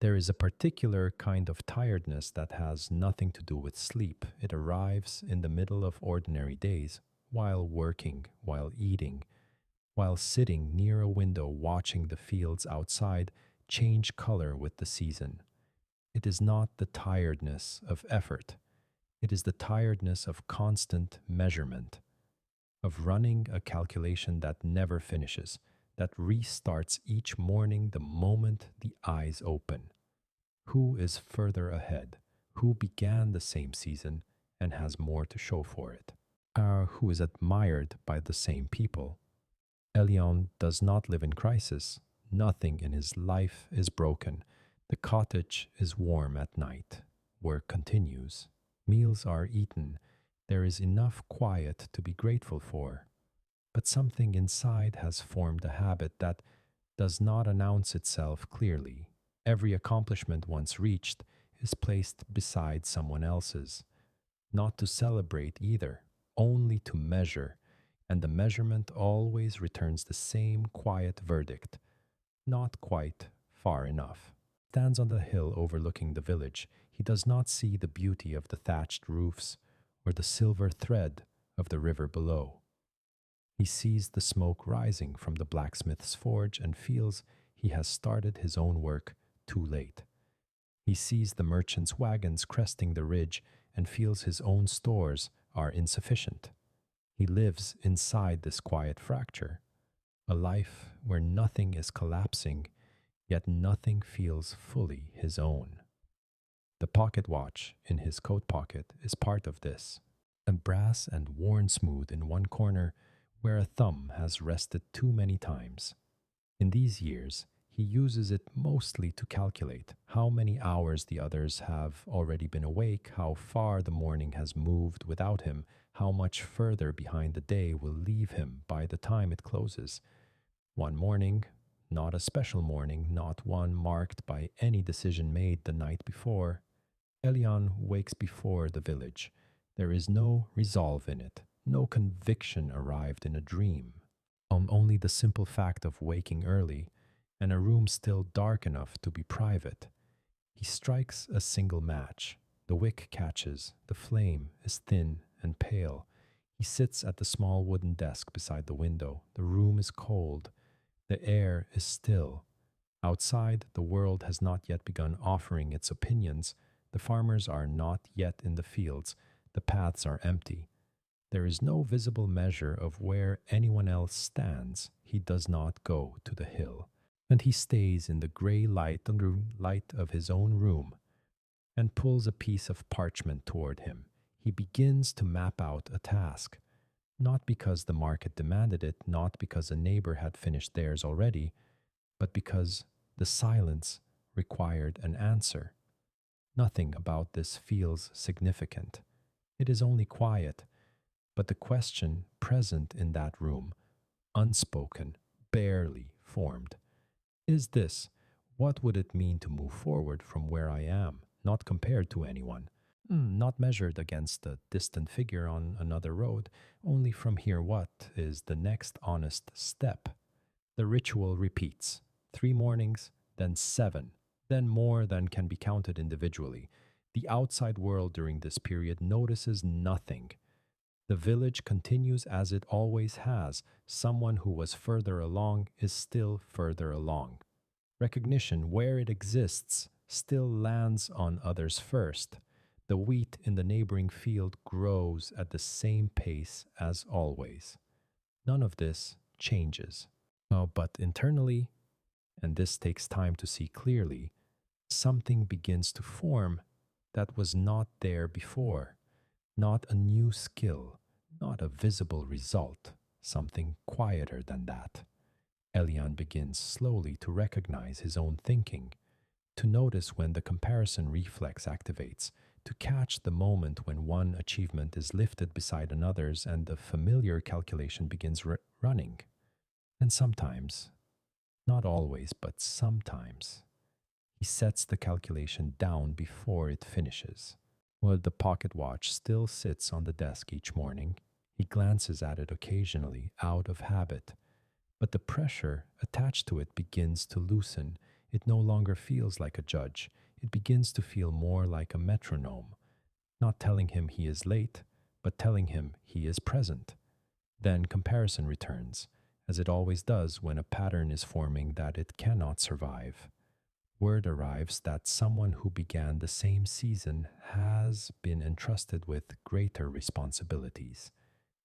There is a particular kind of tiredness that has nothing to do with sleep. It arrives in the middle of ordinary days, while working, while eating, while sitting near a window watching the fields outside change color with the season. It is not the tiredness of effort, it is the tiredness of constant measurement, of running a calculation that never finishes, that restarts each morning the moment the eyes open. Who is further ahead? Who began the same season and has more to show for it? Who is admired by the same people? Elian does not live in crisis. Nothing in his life is broken. The cottage is warm at night. Work continues. Meals are eaten. There is enough quiet to be grateful for. But something inside has formed a habit that does not announce itself clearly. Every accomplishment once reached is placed beside someone else's, not to celebrate either, only to measure, and the measurement always returns the same quiet verdict: not quite far enough. Stands on the hill overlooking the village. He does not see the beauty of the thatched roofs or the silver thread of the river below. He sees the smoke rising from the blacksmith's forge and feels he has started his own work too late. He sees the merchant's wagons cresting the ridge and feels his own stores are insufficient. He lives inside this quiet fracture, a life where nothing is collapsing, yet nothing feels fully his own. The pocket watch in his coat pocket is part of this, and brass and worn smooth in one corner where a thumb has rested too many times. In these years, he uses it mostly to calculate how many hours the others have already been awake, how far the morning has moved without him, how much further behind the day will leave him by the time it closes. One morning, not a special morning, not one marked by any decision made the night before, Elian wakes before the village. There is no resolve in it, no conviction arrived in a dream. Only the simple fact of waking early and a room still dark enough to be private. He strikes a single match. The wick catches, the flame is thin and pale. He sits at the small wooden desk beside the window. The room is cold. The air is still. Outside, the world has not yet begun offering its opinions. The farmers are not yet in the fields. The paths are empty. There is no visible measure of where anyone else stands. He does not go to the hill, and he stays in the gray light of his own room and pulls a piece of parchment toward him. He begins to map out a task, not because the market demanded it, not because a neighbor had finished theirs already, but because the silence required an answer. Nothing about this feels significant. It is only quiet, but the question present in that room, unspoken, barely formed, is this: what would it mean to move forward from where I am, not compared to anyone, not measured against a distant figure on another road, only from here what is the next honest step? The ritual repeats: 3 mornings, then 7, then more than can be counted individually. The outside world during this period notices nothing. The village continues as it always has. Someone who was further along is still further along. Recognition, where it exists, still lands on others first. The wheat in the neighboring field grows at the same pace as always. None of this changes. But internally, and this takes time to see clearly, something begins to form that was not there before. Not a new skill, not a visible result, something quieter than that. Elian begins slowly to recognize his own thinking, to notice when the comparison reflex activates, to catch the moment when one achievement is lifted beside another's and the familiar calculation begins running. And sometimes, not always, but sometimes, he sets the calculation down before it finishes. While the pocket watch still sits on the desk each morning, he glances at it occasionally out of habit, but the pressure attached to it begins to loosen. It no longer feels like a judge. It begins to feel more like a metronome, not telling him he is late, but telling him he is present. Then comparison returns, as it always does when a pattern is forming that it cannot survive. Word arrives that someone who began the same season has been entrusted with greater responsibilities.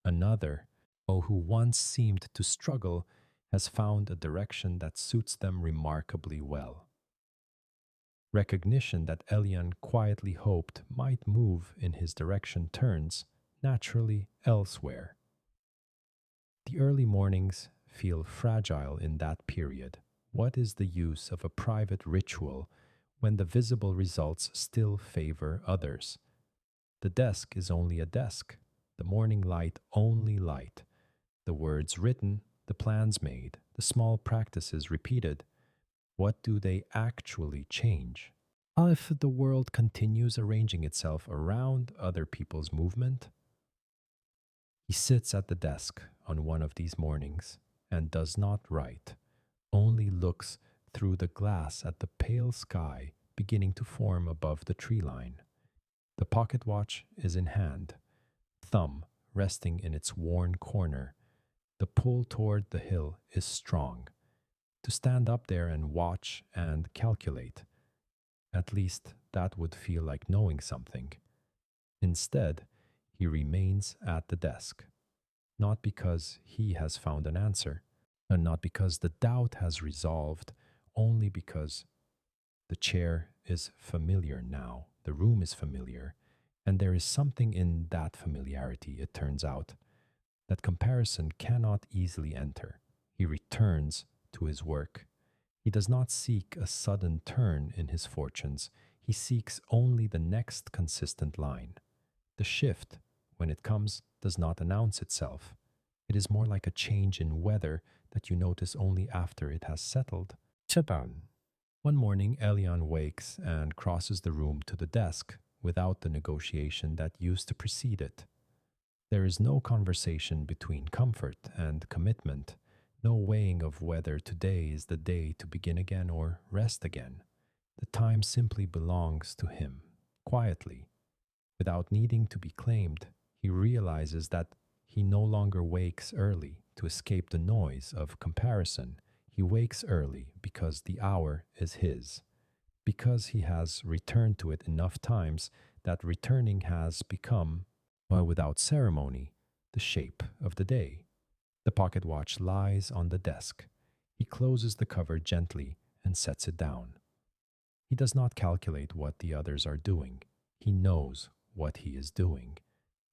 Another, who once seemed to struggle, has found a direction that suits them remarkably well. Recognition that Elian quietly hoped might move in his direction turns, naturally, elsewhere. The early mornings feel fragile in that period. What is the use of a private ritual when the visible results still favor others? The desk is only a desk, the morning light only light, the words written, the plans made, the small practices repeated. What do they actually change? If the world continues arranging itself around other people's movement, he sits at the desk on one of these mornings and does not write, only looks through the glass at the pale sky beginning to form above the tree line. The pocket watch is in hand, thumb resting in its worn corner. The pull toward the hill is strong. To stand up there and watch and calculate, at least that would feel like knowing something. Instead, he remains at the desk, not because he has found an answer, and not because the doubt has resolved, only because the chair is familiar now, the room is familiar, and there is something in that familiarity, it turns out, that comparison cannot easily enter. He returns to his work. He does not seek a sudden turn in his fortunes. He seeks only the next consistent line. The shift, when it comes, does not announce itself. It is more like a change in weather that you notice only after it has settled. Chaban. One morning, Elian wakes and crosses the room to the desk without the negotiation that used to precede it. There is no conversation between comfort and commitment, no weighing of whether today is the day to begin again or rest again. The time simply belongs to him, quietly. Without needing to be claimed, he realizes that he no longer wakes early to escape the noise of comparison. He wakes early because the hour is his, because he has returned to it enough times that returning has become, without ceremony, the shape of the day. The pocket watch lies on the desk. He closes the cover gently and sets it down. He does not calculate what the others are doing. He knows what he is doing.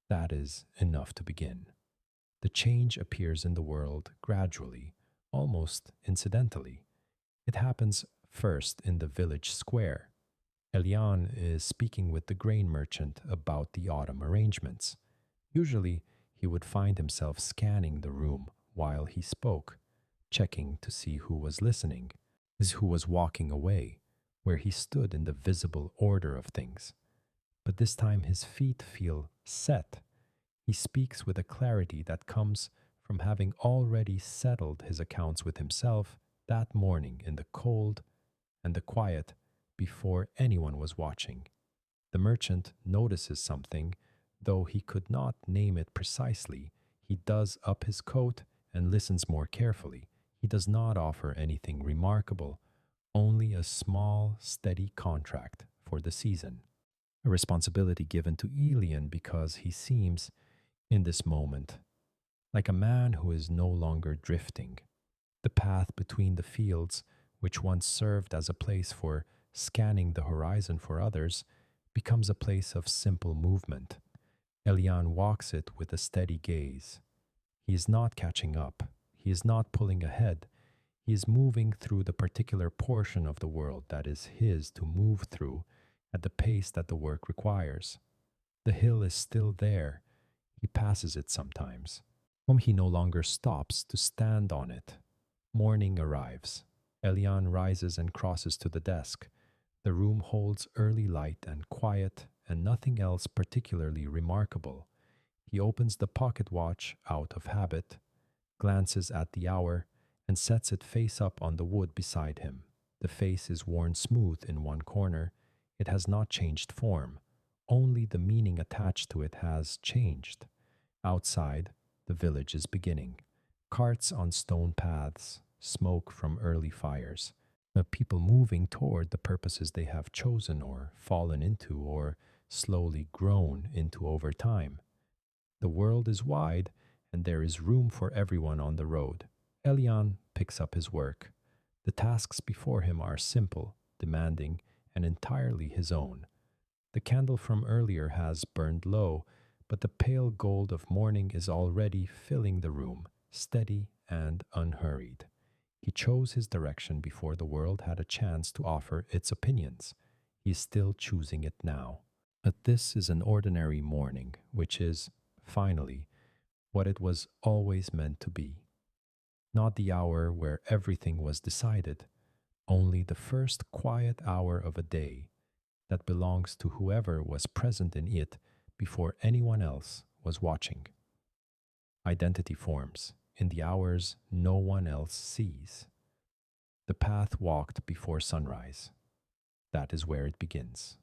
That is enough to begin. The change appears in the world gradually, almost incidentally. It happens first in the village square. Elian is speaking with the grain merchant about the autumn arrangements. Usually, he would find himself scanning the room while he spoke, checking to see who was listening, who was walking away, where he stood in the visible order of things. But this time his feet feel set. He speaks with a clarity that comes from having already settled his accounts with himself that morning in the cold and the quiet before anyone was watching. The merchant notices something, though he could not name it precisely. He does up his coat and listens more carefully. He does not offer anything remarkable, only a small, steady contract for the season. A responsibility given to Elian because he seems, in this moment, like a man who is no longer drifting. The path between the fields, which once served as a place for scanning the horizon for others, becomes a place of simple movement. Elian walks it with a steady gaze. He is not catching up. He is not pulling ahead. He is moving through the particular portion of the world that is his to move through at the pace that the work requires. The hill is still there. He passes it sometimes. He no longer stops to stand on it. Morning arrives. Elian rises and crosses to the desk. The room holds early light and quiet and nothing else particularly remarkable. He opens the pocket watch out of habit, glances at the hour, and sets it face up on the wood beside him. The face is worn smooth in one corner. It has not changed form. Only the meaning attached to it has changed. Outside, the village is beginning. Carts on stone paths, smoke from early fires. The people moving toward the purposes they have chosen or fallen into or slowly grown into over time. The world is wide, and there is room for everyone on the road. Elian picks up his work. The tasks before him are simple, demanding, and entirely his own. The candle from earlier has burned low, but the pale gold of morning is already filling the room, steady and unhurried. He chose his direction before the world had a chance to offer its opinions. He is still choosing it now. But this is an ordinary morning, which is, finally, what it was always meant to be. Not the hour where everything was decided, only the first quiet hour of a day that belongs to whoever was present in it before anyone else was watching. Identity forms in the hours no one else sees. The path walked before sunrise. That is where it begins.